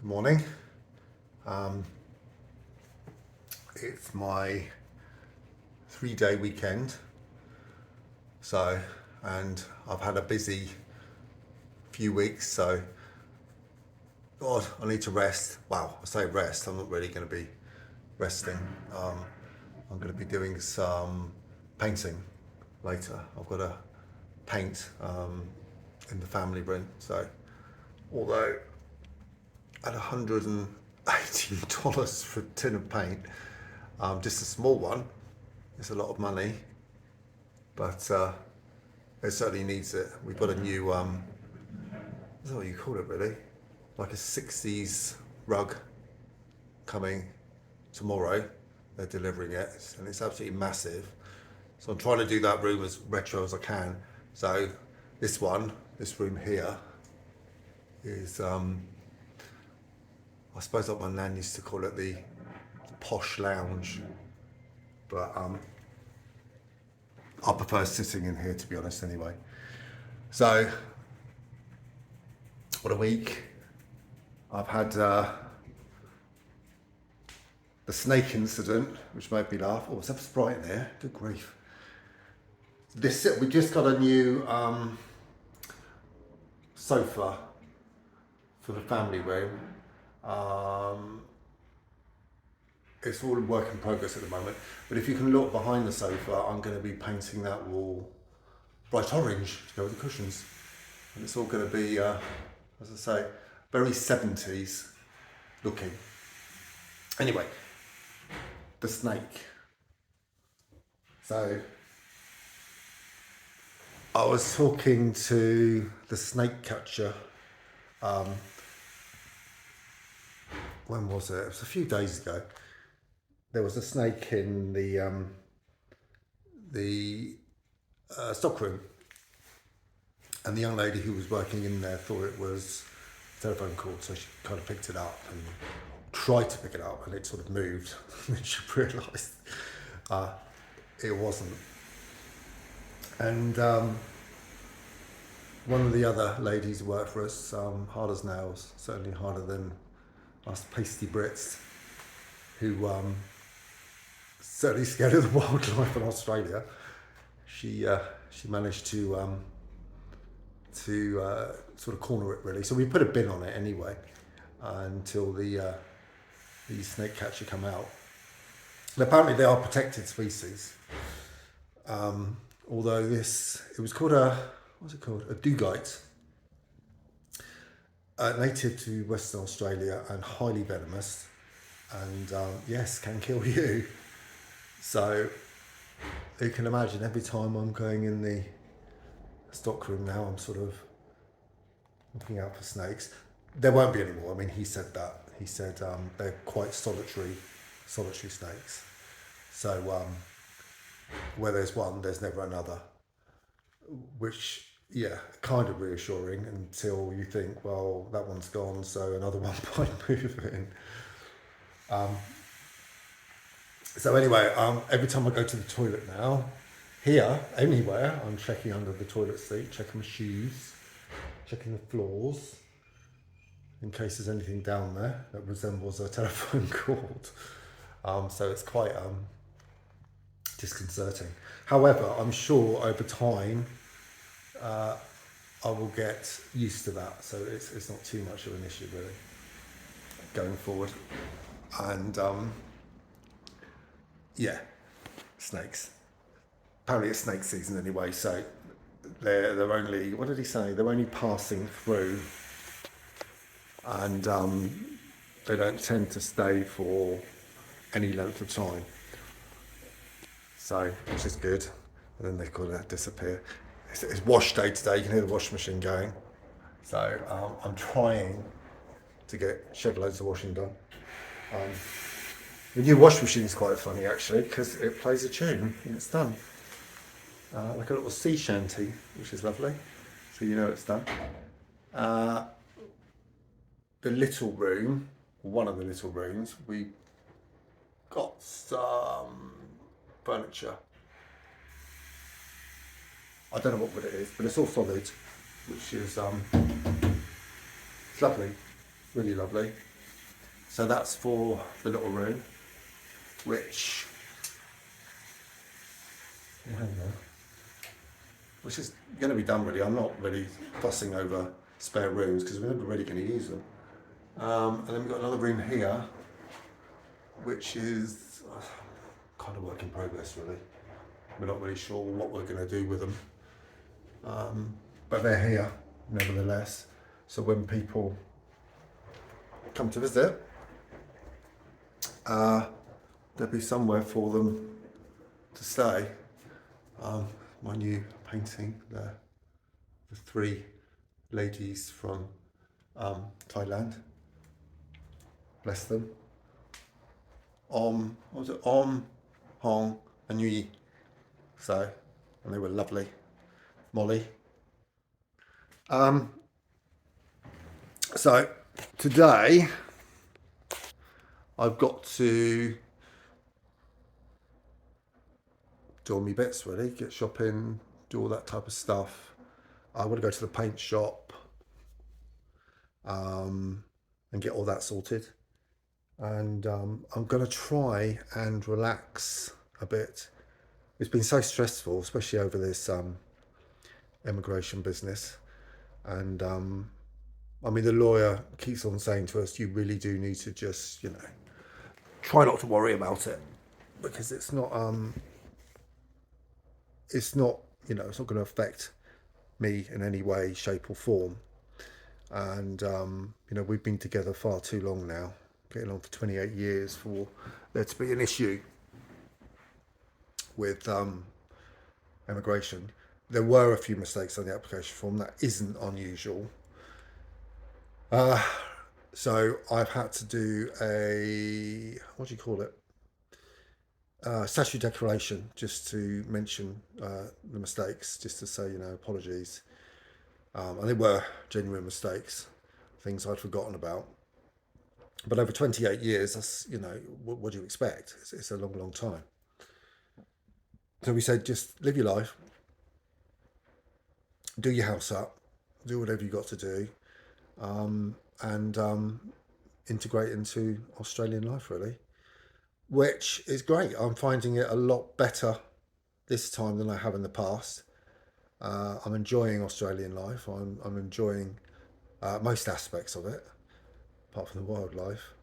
Good morning. Um, it's my 3-day weekend, and I've had a busy few weeks, so God, I need to rest. Well, I say rest, I'm not really going to be resting. I'm going to be doing some painting later. I've got to paint in the family room, so although at $118 for a tin of paint, just a small one, it's a lot of money, but it certainly needs it. We've got a new, I don't know what you call it really, like a 60s rug coming tomorrow. They're delivering it, and it's absolutely massive. So I'm trying to do that room as retro as I can. So this room here is, I suppose like my nan used to call it the posh lounge, but I prefer sitting in here, to be honest, anyway. So what a week. I've had the snake incident, which made me laugh. Oh, is that Sprite in here? Good grief. We just got a new sofa for the family room. It's all work in progress at the moment, but if you can look behind the sofa, I'm going to be painting that wall bright orange to go with the cushions, and it's all going to be, as I say, very 70s looking. Anyway, the snake. So I was talking to the snake catcher. When was it? It was a few days ago. There was a snake in the stockroom, and the young lady who was working in there thought it was a telephone call, so she kind of picked it up and tried to pick it up, and it sort of moved. And she realised it wasn't. And one of the other ladies who worked for us, hard as nails, certainly harder than us pasty Brits, who certainly scared of the wildlife in Australia. She managed to sort of corner it really. So we put a bin on it anyway until the snake catcher come out. And apparently they are protected species. Although it was called a dugite, native to Western Australia and highly venomous, and yes, can kill you. So you can imagine every time I'm going in the stockroom now, I'm sort of looking out for snakes. There won't be any more. I mean, he said that. He said they're quite solitary snakes. So where there's one, there's never another, which, yeah, kind of reassuring until you think, well, that one's gone, so another one might move in. So anyway, every time I go to the toilet now, here, anywhere, I'm checking under the toilet seat, checking my shoes, checking the floors, in case there's anything down there that resembles a telephone cord. So it's quite disconcerting. However, I'm sure over time I will get used to that, so it's not too much of an issue really going forward. And yeah, snakes. Apparently it's snake season anyway, so they're only, what did he say? They're only passing through, and they don't tend to stay for any length of time. So, which is good. And then they kind of disappear. It's wash day today. You can hear the washing machine going. So I'm trying to shed loads of washing done. The new washing machine is quite funny actually, because it plays a tune and it's done. Like a little sea shanty, which is lovely. So you know it's done. The little room, one of the little rooms, we got some furniture. I don't know what wood it is, but it's all solid, which is it's lovely, really lovely. So that's for the little room, which, which is going to be done really. I'm not really fussing over spare rooms because we're never really going to use them. And then we've got another room here, which is kind of work in progress really. We're not really sure what we're going to do with them. But they're here nevertheless. So when people come to visit, there'll be somewhere for them to stay. My new painting, the three ladies from Thailand, bless them. What was it? Hong, and Nui. So, and they were lovely. Molly. So today I've got to do all my bits really, get shopping, do all that type of stuff. I want to go to the paint shop and get all that sorted. And I'm going to try and relax a bit. It's been so stressful, especially over this immigration business. And I mean, the lawyer keeps on saying to us, you really do need to just, you know, try not to worry about it, because it's not, you know, it's not going to affect me in any way, shape or form. And, you know, we've been together far too long now, getting on for 28 years for there to be an issue with immigration. There were a few mistakes on the application form. That isn't unusual. So I've had to do a, what do you call it? Statute declaration, just to mention the mistakes, just to say, you know, apologies. And they were genuine mistakes, things I'd forgotten about. But over 28 years, that's, you know, what do you expect? It's a long, long time. So we said, just live your life, do your house up, do whatever you got to do, and integrate into Australian life really, which is great. I'm finding it a lot better this time than I have in the past. I'm enjoying Australian life. I'm enjoying most aspects of it, apart from the wildlife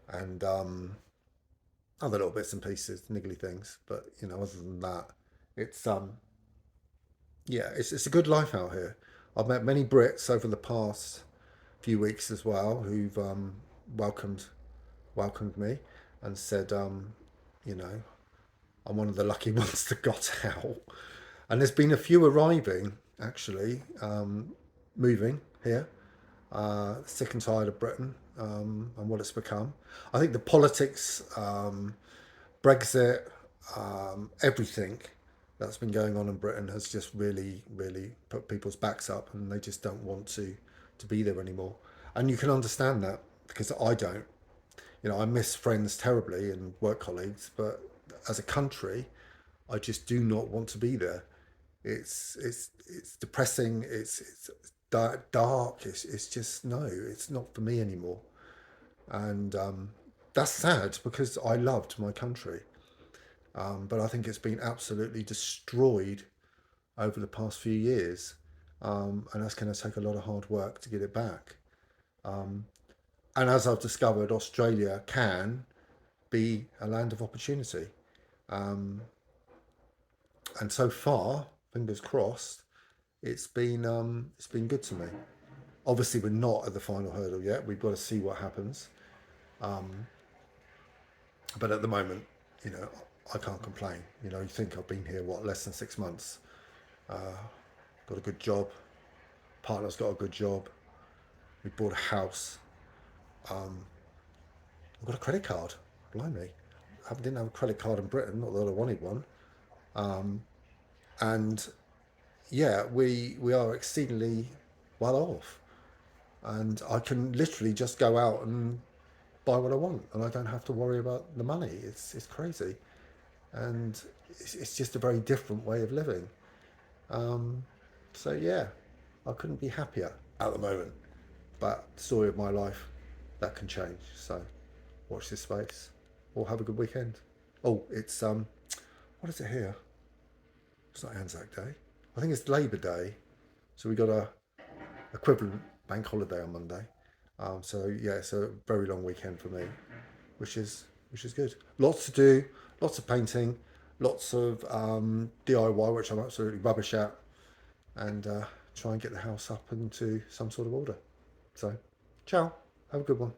and other little bits and pieces, niggly things. But you know, other than that, it's yeah, it's a good life out here. I've met many Brits over the past few weeks as well who've welcomed me and said, you know, I'm one of the lucky ones that got out. And there's been a few arriving actually, moving here, sick and tired of Britain and what it's become. I think the politics, Brexit, everything that's been going on in Britain has just really, really put people's backs up, and they just don't want to be there anymore. And you can understand that, because I don't. You know, I miss friends terribly and work colleagues, but as a country, I just do not want to be there. It's depressing. It's dark. It's just no. It's not for me anymore. And that's sad, because I loved my country. But I think it's been absolutely destroyed over the past few years. And that's going to take a lot of hard work to get it back. And as I've discovered, Australia can be a land of opportunity. And so far, fingers crossed, it's been good to me. Obviously, we're not at the final hurdle yet. We've got to see what happens. But at the moment, you know, I can't complain. You know, you think I've been here, what, less than 6 months. Got a good job. Partner's got a good job. We bought a house. I've got a credit card. Blimey. I didn't have a credit card in Britain, not that I wanted one. And yeah, we are exceedingly well off. And I can literally just go out and buy what I want, and I don't have to worry about the money. It's crazy. And it's just a very different way of living. So yeah, I couldn't be happier at the moment. But story of my life. that can change. So watch this space, or have a good weekend. Oh, it's what is it here? It's not Anzac Day. I think it's Labour Day. So we got a equivalent bank holiday on Monday. So yeah, it's a very long weekend for me, which is good. Lots to do, lots of painting, lots of DIY, which I'm absolutely rubbish at, and try and get the house up into some sort of order. So, ciao. Have a good one.